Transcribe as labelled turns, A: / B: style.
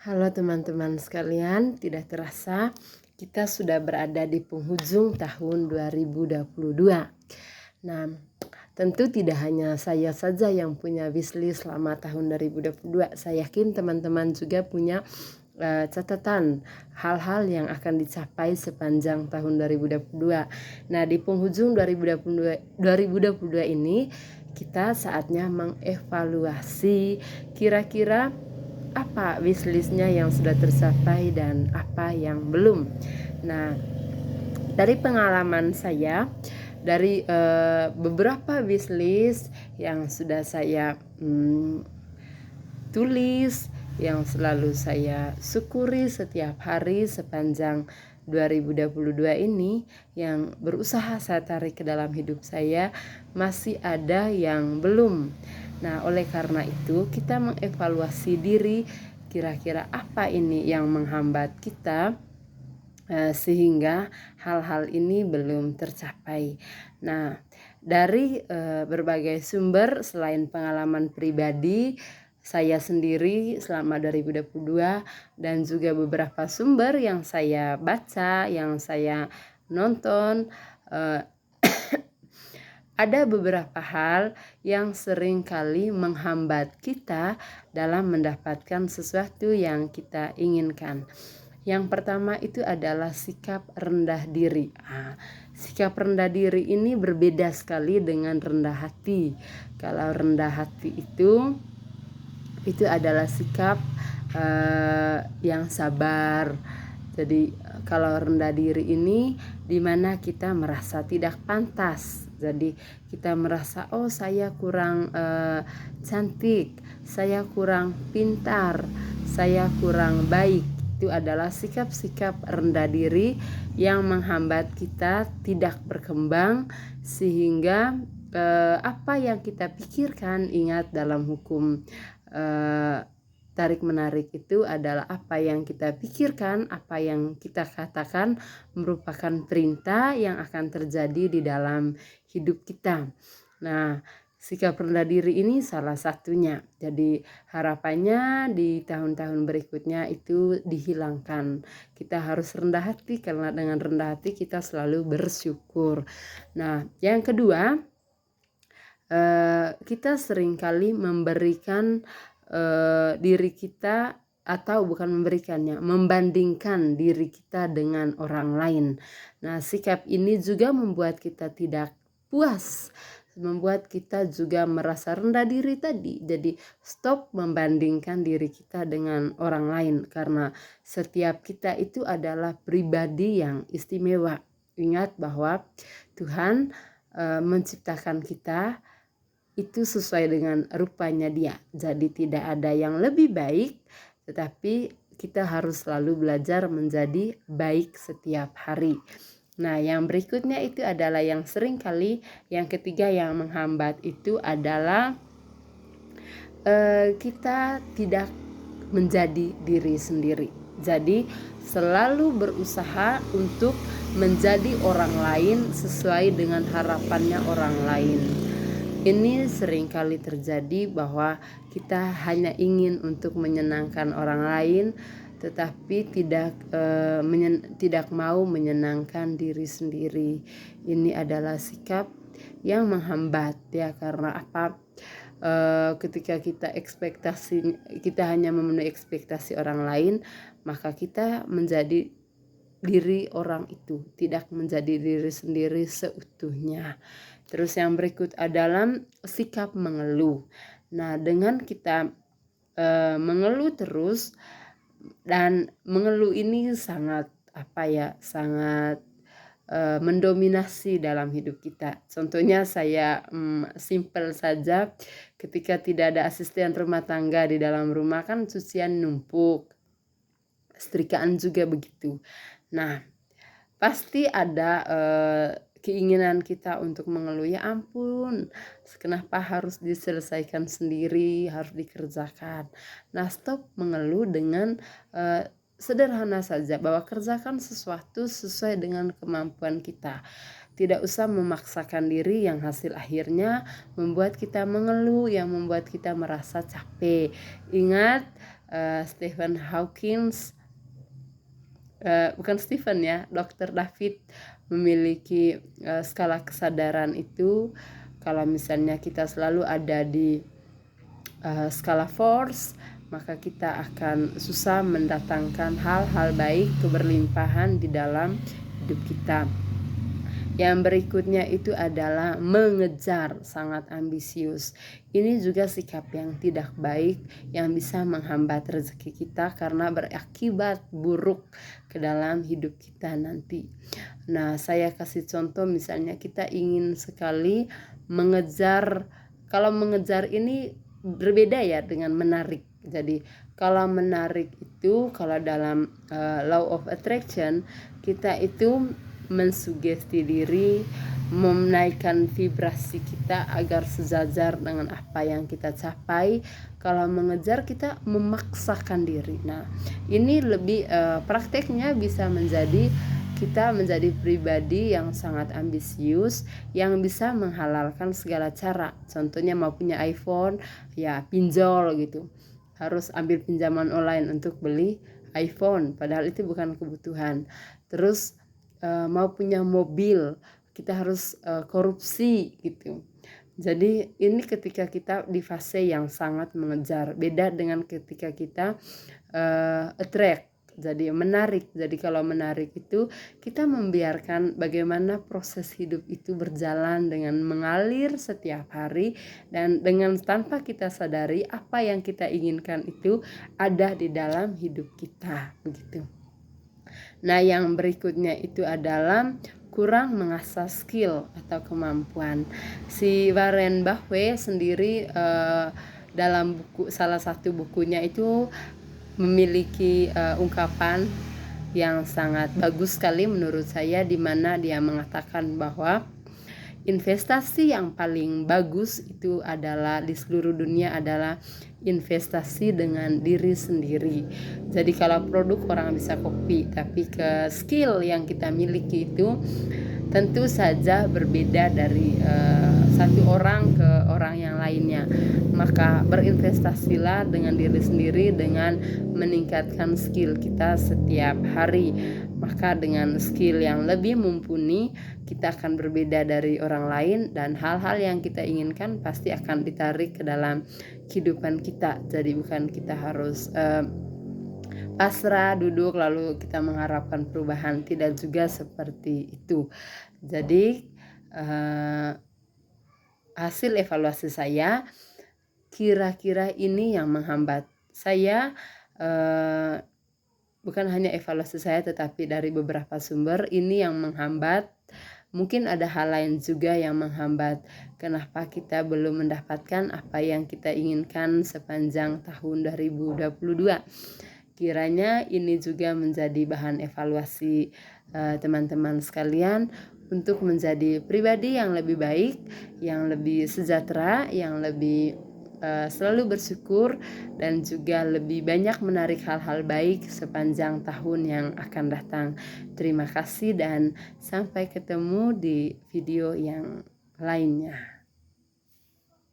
A: Halo teman-teman sekalian, tidak terasa kita sudah berada di penghujung tahun 2022. Nah, tentu tidak hanya saya saja yang punya wishlist selama tahun 2022. Saya yakin teman-teman juga punya catatan hal-hal yang akan dicapai sepanjang tahun 2022. Nah, di penghujung 2022 ini kita saatnya mengevaluasi kira-kira apa wishlistnya yang sudah tercapai dan apa yang belum. Nah, dari pengalaman saya, dari beberapa wishlist yang sudah saya tulis, yang selalu saya syukuri setiap hari sepanjang 2022 ini, yang berusaha saya tarik ke dalam hidup saya, masih ada yang belum. Nah, oleh karena itu kita mengevaluasi diri, kira-kira apa ini yang menghambat kita sehingga hal-hal ini belum tercapai. Nah, dari berbagai sumber selain pengalaman pribadi saya sendiri selama 2022 dan juga beberapa sumber yang saya baca, yang saya nonton, ada beberapa hal yang sering kali menghambat kita dalam mendapatkan sesuatu yang kita inginkan. Yang pertama itu adalah sikap rendah diri. Sikap rendah diri ini berbeda sekali dengan rendah hati. Kalau rendah hati itu adalah sikap yang sabar. Jadi kalau rendah diri ini dimana kita merasa tidak pantas. Jadi kita merasa saya kurang cantik, saya kurang pintar, saya kurang baik. Itu adalah sikap-sikap rendah diri yang menghambat kita tidak berkembang, sehingga apa yang kita pikirkan, ingat dalam hukum tarik menarik itu adalah apa yang kita pikirkan, apa yang kita katakan merupakan perintah yang akan terjadi di dalam hidup kita. Nah, sikap rendah diri ini salah satunya. Jadi harapannya di tahun-tahun berikutnya itu dihilangkan. Kita harus rendah hati karena dengan rendah hati kita selalu bersyukur. Nah, yang kedua, kita seringkali memberikan diri kita, atau bukan memberikannya, membandingkan diri kita dengan orang lain. Nah, sikap ini juga membuat kita tidak puas, membuat kita juga merasa rendah diri tadi. Jadi stop membandingkan diri kita dengan orang lain, karena setiap kita itu adalah pribadi yang istimewa. Ingat bahwa Tuhan menciptakan kita itu sesuai dengan rupanya Dia. Jadi tidak ada yang lebih baik, tetapi kita harus selalu belajar menjadi baik setiap hari. Nah, yang berikutnya itu adalah yang sering kali, yang ketiga yang menghambat itu adalah kita tidak menjadi diri sendiri. Jadi selalu berusaha untuk menjadi orang lain sesuai dengan harapannya orang lain. Ini seringkali terjadi bahwa kita hanya ingin untuk menyenangkan orang lain, tetapi tidak mau menyenangkan diri sendiri. Ini adalah sikap yang menghambat, ya, karena apa? Ketika kita hanya memenuhi ekspektasi orang lain, maka kita menjadi diri orang itu, tidak menjadi diri sendiri seutuhnya. Terus yang berikut adalah sikap mengeluh. Nah, dengan kita mengeluh terus, dan mengeluh ini sangat sangat mendominasi dalam hidup kita. Contohnya saya simpel saja, ketika tidak ada asisten rumah tangga di dalam rumah kan cucian numpuk, setrikaan juga begitu. Nah, pasti ada keinginan kita untuk mengeluh, ya ampun, kenapa harus diselesaikan sendiri, harus dikerjakan. Nah, stop mengeluh dengan sederhana saja, bahwa kerjakan sesuatu sesuai dengan kemampuan kita. Tidak usah memaksakan diri yang hasil akhirnya membuat kita mengeluh, yang membuat kita merasa capek. Ingat, Stephen Hawking, bukan Stephen ya, Dr. David memiliki skala kesadaran itu. Kalau misalnya kita selalu ada di skala force, maka kita akan susah mendatangkan hal-hal baik, keberlimpahan di dalam hidup kita. Yang berikutnya itu adalah mengejar, sangat ambisius. Ini juga sikap yang tidak baik yang bisa menghambat rezeki kita karena berakibat buruk ke dalam hidup kita nanti. Nah, saya kasih contoh, misalnya kita ingin sekali mengejar. Kalau mengejar ini berbeda ya dengan menarik. Jadi kalau menarik itu, kalau dalam law of attraction, kita itu mensugesti diri, menaikkan vibrasi kita agar sejajar dengan apa yang kita capai. Kalau mengejar, kita memaksakan diri. Nah, ini lebih prakteknya bisa menjadi kita menjadi pribadi yang sangat ambisius, yang bisa menghalalkan segala cara. Contohnya mau punya iPhone, ya pinjol gitu. Harus ambil pinjaman online untuk beli iPhone, padahal itu bukan kebutuhan. Terus mau punya mobil, kita harus korupsi gitu. Jadi ini ketika kita di fase yang sangat mengejar, beda dengan ketika kita attract, jadi menarik. Jadi kalau menarik itu kita membiarkan bagaimana proses hidup itu berjalan dengan mengalir setiap hari, dan dengan tanpa kita sadari apa yang kita inginkan itu ada di dalam hidup kita begitu. Nah, yang berikutnya itu adalah kurang mengasah skill atau kemampuan. Si Warren Buffett sendiri dalam salah satu bukunya itu memiliki ungkapan yang sangat bagus sekali menurut saya, di mana dia mengatakan bahwa investasi yang paling bagus itu adalah di seluruh dunia adalah investasi dengan diri sendiri. Jadi kalau produk orang bisa copy, tapi ke skill yang kita miliki itu tentu saja berbeda dari satu orang ke orang yang lainnya. Maka berinvestasilah dengan diri sendiri dengan meningkatkan skill kita setiap hari. Maka dengan skill yang lebih mumpuni, kita akan berbeda dari orang lain, dan hal-hal yang kita inginkan pasti akan ditarik ke dalam kehidupan kita. Jadi bukan kita harus pasrah duduk lalu kita mengharapkan perubahan, tidak juga seperti itu. Jadi hasil evaluasi saya, kira-kira ini yang menghambat saya. Bukan hanya evaluasi saya, tetapi dari beberapa sumber ini yang menghambat. Mungkin ada hal lain juga yang menghambat kenapa kita belum mendapatkan apa yang kita inginkan sepanjang tahun 2022. Kiranya ini juga menjadi bahan evaluasi teman-teman sekalian untuk menjadi pribadi yang lebih baik, yang lebih sejahtera, yang lebih selalu bersyukur, dan juga lebih banyak menarik hal-hal baik sepanjang tahun yang akan datang. Terima kasih dan sampai ketemu di video yang lainnya.